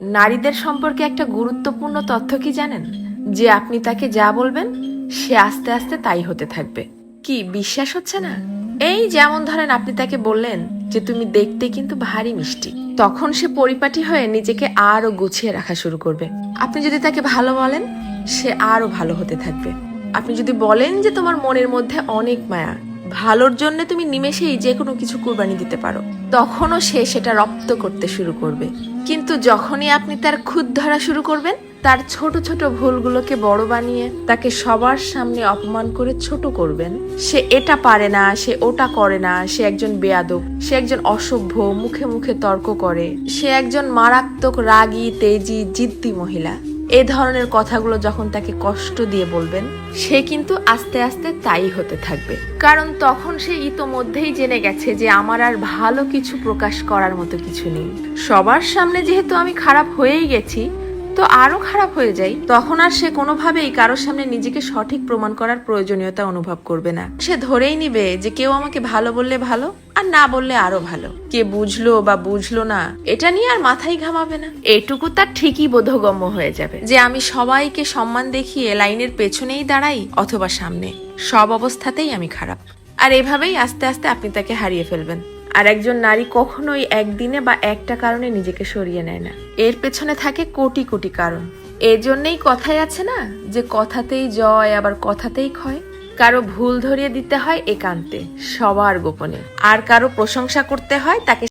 নারীদের সম্পর্কে একটা গুরুত্বপূর্ণ তথ্য কি জানেন? যে আপনি তাকে যা বলবেন সে আস্তে আস্তে তাই হতে থাকবে। কি বিশ্বাস হচ্ছে না? এই যেমন ধরেন আপনি তাকে বললেন যে তুমি দেখতে কিন্তু ভারী মিষ্টি, তখন সে পরিপাটি হয়ে নিজেকে আরো গুছিয়ে রাখা শুরু করবে। আপনি যদি তাকে ভালো বলেন সে আরো ভালো হতে থাকবে। আপনি যদি বলেন যে তোমার মনের মধ্যে অনেক মায়া, ভালোর জন্য তুমি নিমেষেই যে কোনো কিছু কুরবানি দিতে পারো, তখনও সে সেটা রপ্ত করতে শুরু করবে। কিন্তু যখনই আপনি তার খুঁত ধরা শুরু করবেন, তার ছোট ছোট ভুলগুলোকে বড় বানিয়ে তাকে সবার সামনে অপমান করে ছোট করবেন, সে এটা পারে না, সে ওটা করে না, সে একজন বেয়াদব, সে একজন অসভ্য, মুখে মুখে তর্ক করে, সে একজন মারাত্মক রাগী তেজি জিদ্দি মহিলা, এ ধরনের কথাগুলো যখন তাকে কষ্ট দিয়ে বলবেন, সে কিন্তু আস্তে আস্তে তাই হতে থাকবে। কারণ তখন সে ইতোমধ্যেই জেনে গেছে যে আমার আর ভালো কিছু প্রকাশ করার মতো কিছু নেই। সবার সামনে যেহেতু আমি খারাপ হয়েই গেছি, তো আরো খারাপ হয়ে যাই, তখন আর সে কোনোভাবেই কারোর সামনে নিজেকে সঠিক প্রমাণ করার প্রয়োজনীয়তা অনুভব করবে না। সে ধরেই নিবে যে কেউ আমাকে ভালো বললে ভালো, আর না বললে আরো ভালো। কে বুঝলো বা বুঝলো না এটা নিয়ে আর মাথায় ঘামাবে না। এটুকু তার ঠিকই বোধগম্য হয়ে যাবে যে আমি সবাইকে সম্মান দেখিয়ে লাইনের পেছনেই দাঁড়াই অথবা সামনে, সব অবস্থাতেই আমি খারাপ। আর এভাবেই আস্তে আস্তে আপনি তাকে হারিয়ে ফেলবেন। আর একজন নারী কখনোই একদিনে বা একটা কারণে নিজেকে সরিয়ে নেয় না, এর পেছনে থাকে কোটি কোটি কারণ। এর জন্যই কথাই আছে না যে কথাতেই জয় আবার কথাতেই ক্ষয়। কারো ভুল ধরিয়ে দিতে হয় একান্তে, সবার গোপনে, আর কারো প্রশংসা করতে হয় তাকে